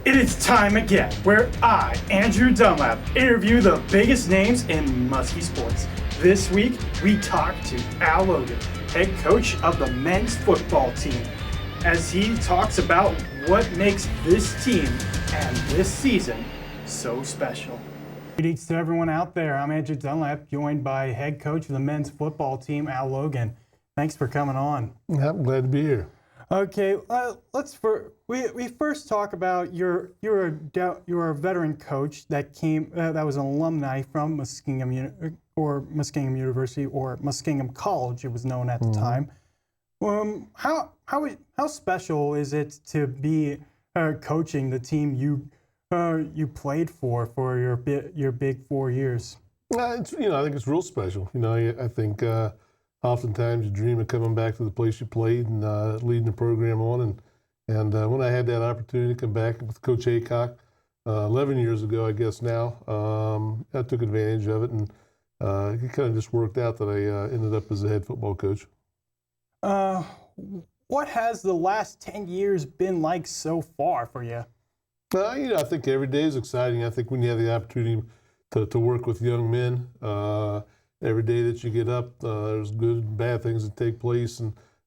It is time again where I, Andrew Dunlap, interview the biggest names in Muskie sports. This week, we talk to Al Logan, head coach of the men's football team, as he talks about what makes this team and this season so special. Greetings to everyone out there. I'm Andrew Dunlap, joined by head coach of the men's football team, Al Logan. Thanks for coming on. I'm glad to be here. Okay, we first talk about you're a veteran coach that was an alumni from Muskingum University or Muskingum College, it was known at the time. How special is it to be coaching the team you played for your big 4 years? I think it's real special. I think oftentimes you dream of coming back to the place you played and leading the program on. And when I had that opportunity to come back with Coach Aycock 11 years ago, I guess now, I took advantage of it. And it kind of just worked out that I ended up as a head football coach. What has the last 10 years been like so far for you? I think every day is exciting. I think when you have the opportunity to work with young men, every day that you get up, there's good and bad things that take place,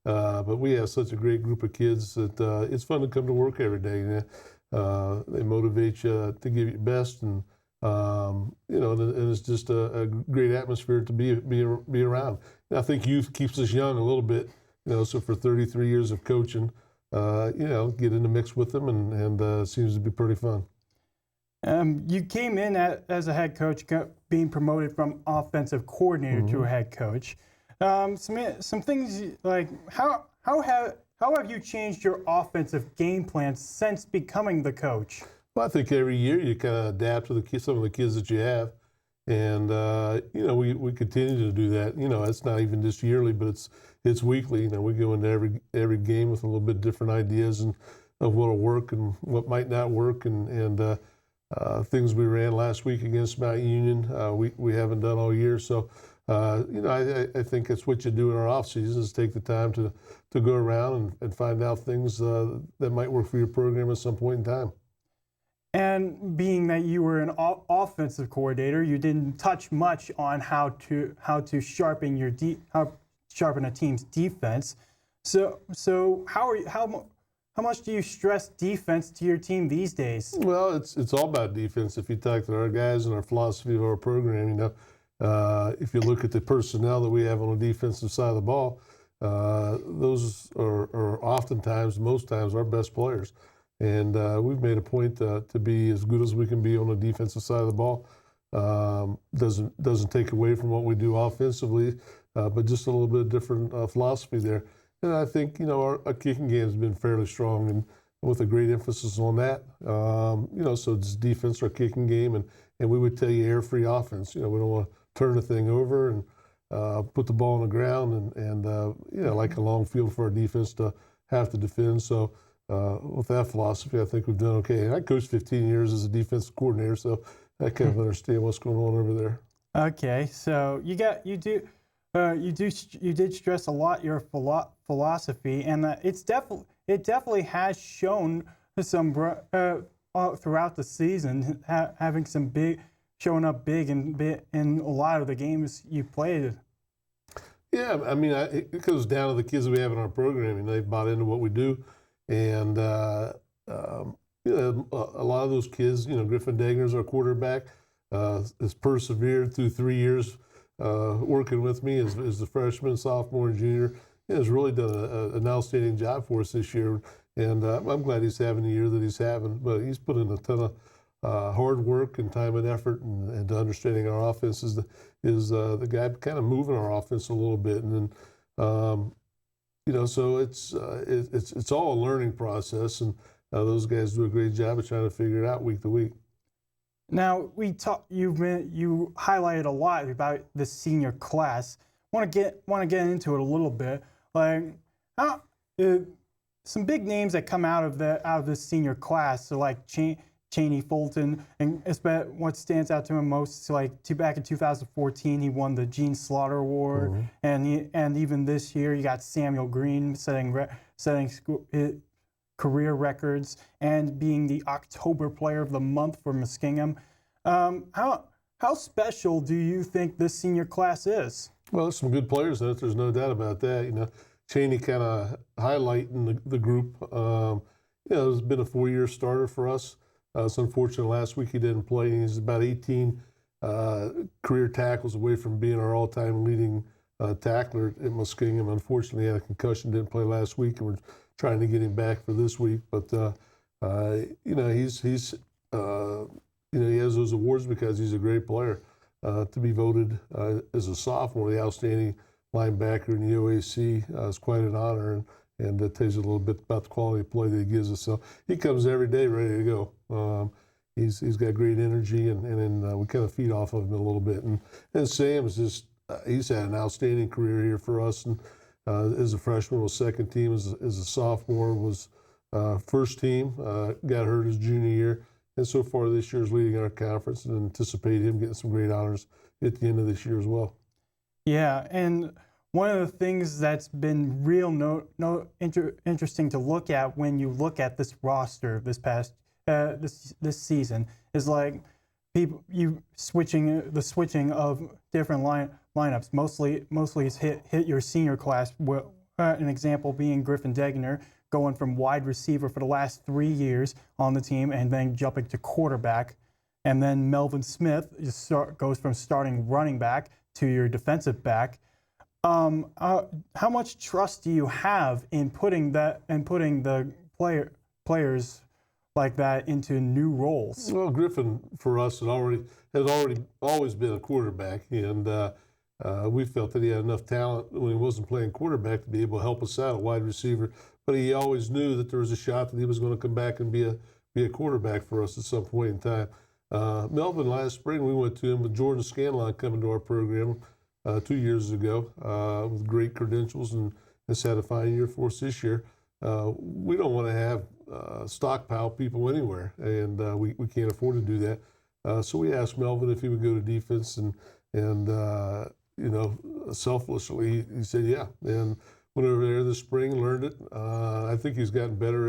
but we have such a great group of kids that it's fun to come to work every day. They motivate you to give your best, and and it's just a great atmosphere to be around. And I think youth keeps us young a little bit. So for 33 years of coaching, get in the mix with them, and it seems to be pretty fun. You came in as a head coach, being promoted from offensive coordinator to a head coach. Some things like how have you changed your offensive game plan since becoming the coach? Well, I think every year you kind of adapt to some of the kids that you have, and we continue to do that. It's not even just yearly, but it's weekly. We go into every game with a little bit different ideas and of what'll work and what might not work, and things we ran last week against Mount Union, we haven't done all year. So, I think it's what you do in our off season is take the time to go around and find out things that might work for your program at some point in time. And being that you were an offensive coordinator, you didn't touch much on how to sharpen a team's defense. So how much do you stress defense to your team these days? Well, it's all about defense. If you talk to our guys and our philosophy of our program, if you look at the personnel that we have on the defensive side of the ball, those are oftentimes, most times, our best players. And we've made a point to be as good as we can be on the defensive side of the ball. Doesn't take away from what we do offensively, but just a little bit different philosophy there. And I think, our kicking game has been fairly strong and with a great emphasis on that. So it's defense, our kicking game, and we would tell you air-free offense. We don't want to turn the thing over and put the ball on the ground and like a long field for our defense to have to defend. So with that philosophy, I think we've done okay. And I coached 15 years as a defensive coordinator, so I kind of understand what's going on over there. Okay, so you did stress a lot your philosophy, and it definitely has shown some throughout the season, having showing up big in a lot of the games you played. Yeah, it goes down to the kids that we have in our program, and they've bought into what we do, and a lot of those kids, Griffin Degner's our quarterback, has persevered through 3 years. Working with me as the freshman, sophomore, and junior, has really done an outstanding job for us this year. And I'm glad he's having the year that he's having. But he's put in a ton of hard work and time and effort, and understanding our offense is the guy kind of moving our offense a little bit. And then, so it's all a learning process, and those guys do a great job of trying to figure it out week to week. Now you highlighted a lot about the senior class. Want to get into it a little bit. Like some big names that come out of the senior class, so like Chaney Fulton, and what stands out to him most, like back in 2014, he won the Gene Slaughter Award, and even this year you got Samuel Green setting career records and being the October Player of the Month for Muskingum. How special do you think this senior class is? Well, there's some good players in it. There's no doubt about that. You know, Cheney kind of highlighting the group. You know, he's been a 4-year starter for us. It's unfortunate last week he didn't play. He's about 18 career tackles away from being our all-time leading tackler at Muskingum. Unfortunately, he had a concussion, didn't play last week, and we're trying to get him back for this week. But you know, you know, he has those awards because he's a great player. To be voted as a sophomore, the outstanding linebacker in the OAC is quite an honor, and that tells you a little bit about the quality of play that he gives us. So he comes every day ready to go. He's got great energy, and then we kind of feed off of him a little bit. And Sam is just he's had an outstanding career here for us. And as a freshman, was second team. As a sophomore, was first team. Got hurt his junior year. And so far this year is leading our conference, and anticipate him getting some great honors at the end of this year as well. Yeah, and one of the things that's been real interesting to look at when you look at this roster this season is like the switching of different lineups. Mostly it's hit your senior class. An example being Griffin Degner, going from wide receiver for the last 3 years on the team and then jumping to quarterback. And then Melvin Smith goes from starting running back to your defensive back. How much trust do you have in putting the players like that into new roles? Well, Griffin for us had always been a quarterback, and we felt that he had enough talent when he wasn't playing quarterback to be able to help us out, a wide receiver. But he always knew that there was a shot that he was going to come back and be a quarterback for us at some point in time. Melvin, last spring, we went to him with Jordan Scanlon coming to our program 2 years ago with great credentials, and has had a fine year for us this year. We don't want to have stockpile people anywhere, and we can't afford to do that. So we asked Melvin if he would go to defense, and you know, selflessly, he said yeah. And went over there this spring, learned it. I think he's gotten better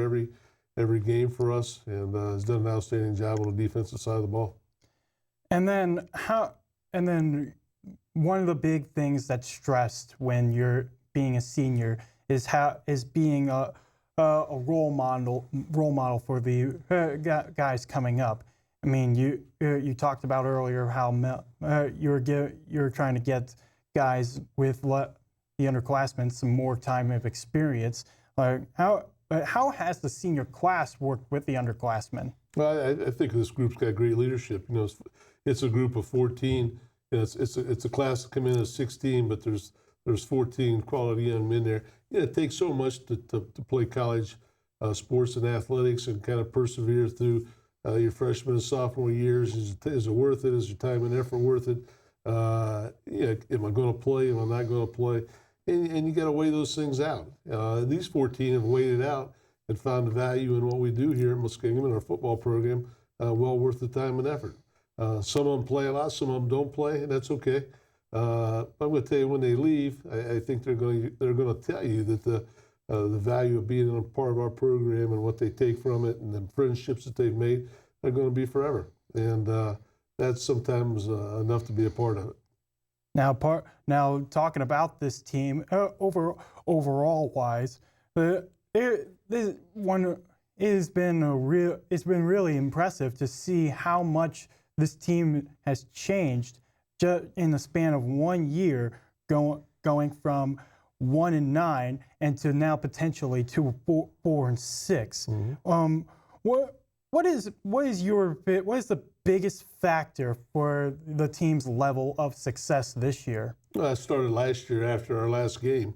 every game for us, and has done an outstanding job on the defensive side of the ball. And then one of the big things that's stressed when you're being a senior is being a role model for the guys coming up. I mean, you talked about earlier how you're trying to get guys with the underclassmen some more time of experience. How has the senior class worked with the underclassmen? Well, I think this group's got great leadership. You know, it's a group of 14. You know, it's a class that come in as 16, but there's 14 quality young men there. You know, it takes so much to play college sports and athletics and kind of persevere through your freshman and sophomore years. Is it worth it? Is your time and effort worth it? You know, am I going to play? Am I not going to play? And you got to weigh those things out. These 14 have weighed it out and found the value in what we do here at Muskingum and our football program, well worth the time and effort. Some of them play a lot, some of them don't play, and that's okay. I'm going to tell you, when they leave, I think they're going to tell you that the value of being a part of our program and what they take from it and the friendships that they've made are going to be forever. And that's sometimes enough to be a part of it. Now talking about this team, overall wise, it's been really impressive to see how much this team has changed just in the span of 1 year, going from 1-9 and to now potentially to 4-6. Mm-hmm. What is the biggest factor for the team's level of success this year? Well, I started last year after our last game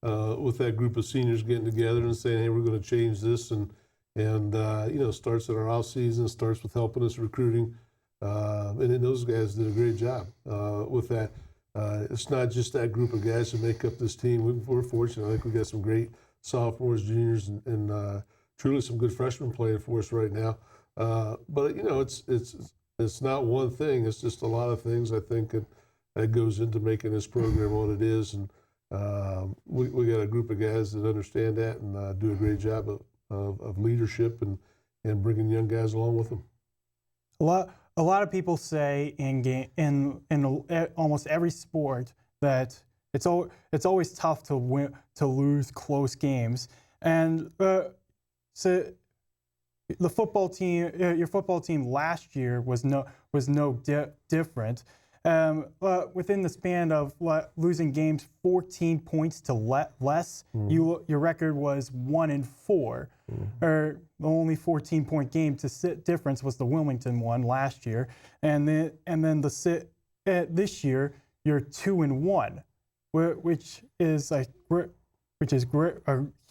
with that group of seniors getting together and saying, hey, we're going to change this, and you know, starts in our off season, starts with helping us recruiting, and then those guys did a great job with that. It's not just that group of guys that make up this team. We're fortunate. I think we got some great sophomores, juniors, and truly some good freshmen playing for us right now. But you know, it's not one thing. It's just a lot of things, I think, that goes into making this program what it is. And we got a group of guys that understand that and do a great job of leadership and bringing young guys along with them. A lot of people say in almost every sport that it's always tough to lose close games, and so the football team, your football team last year was no different. Within the span of losing games 14 points to less, your record was 1-4. Or the only 14-point game to difference was the Wilmington one last year, and then this year you're 2-1, which is a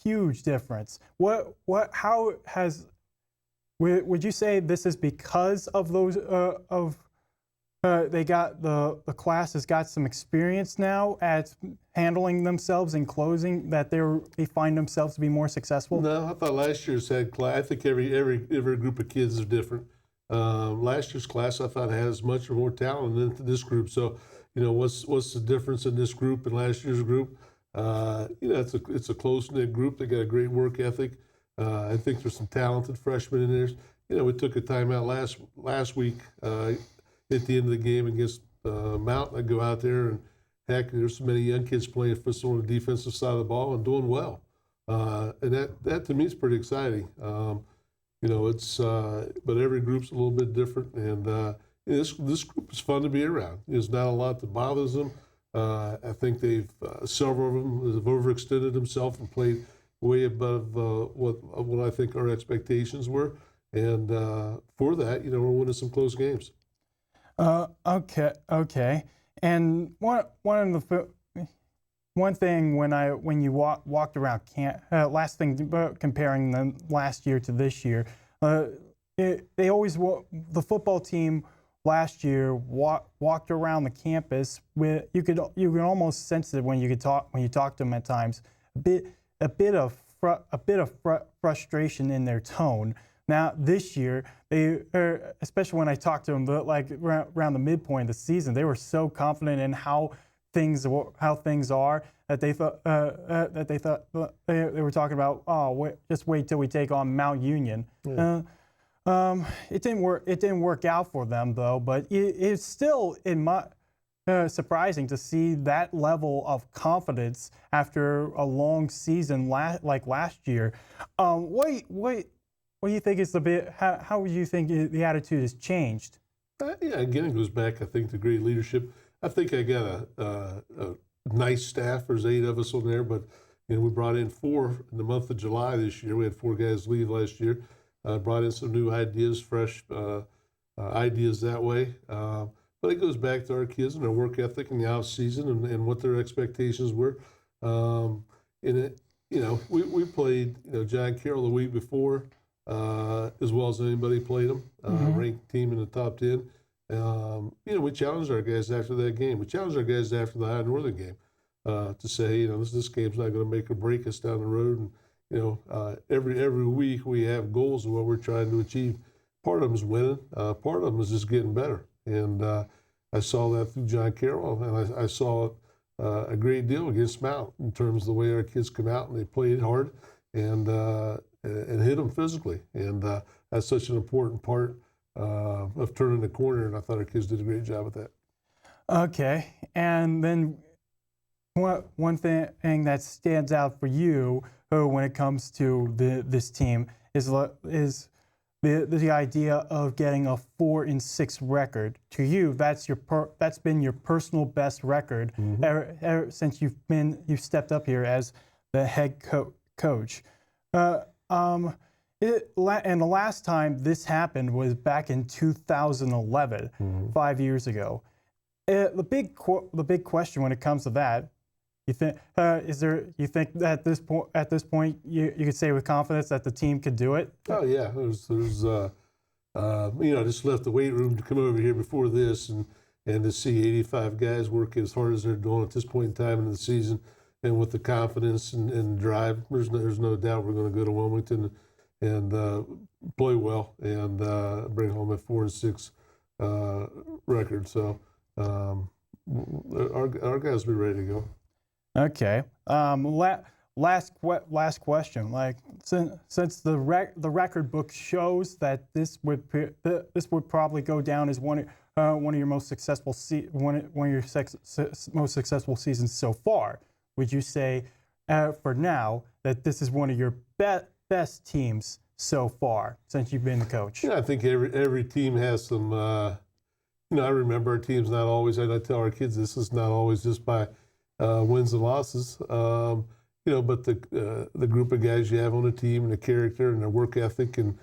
huge difference. Would you say this is because of those the class has got some experience now at handling themselves in closing, that they find themselves to be more successful? No, I thought last year's had class. I think every group of kids is different. Last year's class I thought has much more talent than this group. So, what's the difference in this group and last year's group? It's a close knit group. They got a great work ethic. I think there's some talented freshmen in there. We took a timeout last week at the end of the game against Mountain. I go out there and heck, there's so many young kids playing for us on the defensive side of the ball and doing well. And that to me is pretty exciting. But every group's a little bit different, and this group is fun to be around. There's not a lot that bothers them. I think several of them have overextended themselves and played way above what I think our expectations were, and for that, we're winning some close games. Okay. And one thing when you walked around camp, last thing comparing them last year to this year, the football team last year walked around the campus with you could almost sense it when you talk to them at times, a bit of frustration in their tone. Now this year, especially when I talked to them, around the midpoint of the season, they were so confident in how things are that they thought they were talking about, just wait till we take on Mount Union. Yeah. It didn't work out for them though, but it's still surprising to see that level of confidence after a long season like last year. What do you think is how would you think the attitude has changed? Again, it goes back, I think, to great leadership. I think I got a nice staff. There's 8 of us on there, but we brought in 4 in the month of July this year. We had 4 guys leave last year. Brought in some new ideas, fresh ideas that way. But it goes back to our kids and their work ethic in the off season and what their expectations were. We played John Carroll the week before. As well as anybody played them, ranked team in the top 10. We challenged our guys after that game. We challenged our guys after the High Northern game to say, this game's not going to make or break us down the road. And every week we have goals of what we're trying to achieve. Part of them is winning. Part of them is just getting better. And I saw that through John Carroll, and I saw it a great deal against Mount in terms of the way our kids come out and they played hard and hit them physically. And that's such an important part of turning the corner, and I thought our kids did a great job with that. Okay. And then one thing that stands out for you when it comes to this team is the idea of getting a 4-6 record. To you, that's been your personal best record ever since you've stepped up here as the head coach. And the last time this happened was back in 2011, 5 years ago. The big question when it comes to that, you think you think that at this point you could say with confidence that the team could do it? Oh yeah, there's just left the weight room to come over here before this and to see 85 guys work as hard as they're doing at this point in time in the season. And with the confidence and drive, there's no doubt we're going to go to Wilmington and play well and bring home a 4-6 record. So our guys will be ready to go. Okay. last question. Like, since the record book shows that this would probably go down as one of your most successful most successful seasons so far, would you say for now that this is one of your best teams so far since you've been the coach? Yeah, I think every team has some. I remember our team's not always. And I tell our kids this is not always just by wins and losses. But the group of guys you have on the team and the character and their work ethic and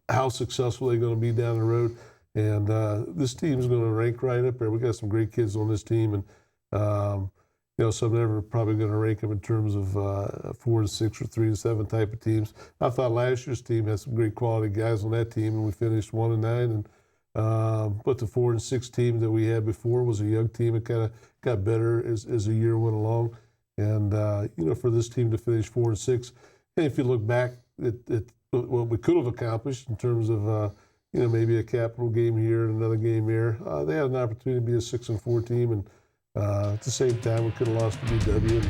how successful they're going to be down the road. And this team is going to rank right up there. We got some great kids on this team, and some never probably going to rank them in terms of 4 to 6 or 3 to 7 type of teams. I thought last year's team had some great quality guys on that team, and we finished 1-9. But the 4 and 6 team that we had before was a young team. It kind of got better as the year went along. And, for this team to finish 4 and 6, and if you look back at what we could have accomplished in terms of, maybe a capital game here and another game here, they had an opportunity to be a 6-4 team. And at the same time, we could have lost the BW.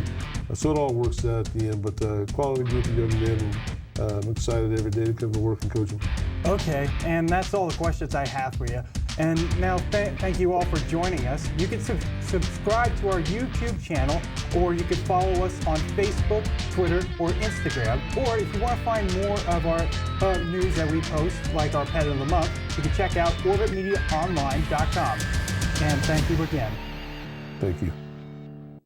And so it all works out at the end. But quality group of young men, and I'm excited every day to come to work and coach them. Okay, and that's all the questions I have for you. And now, thank you all for joining us. You can subscribe to our YouTube channel, or you can follow us on Facebook, Twitter, or Instagram. Or if you want to find more of our news that we post, like our Pet of the Month, you can check out orbitmediaonline.com. And thank you again. Thank you.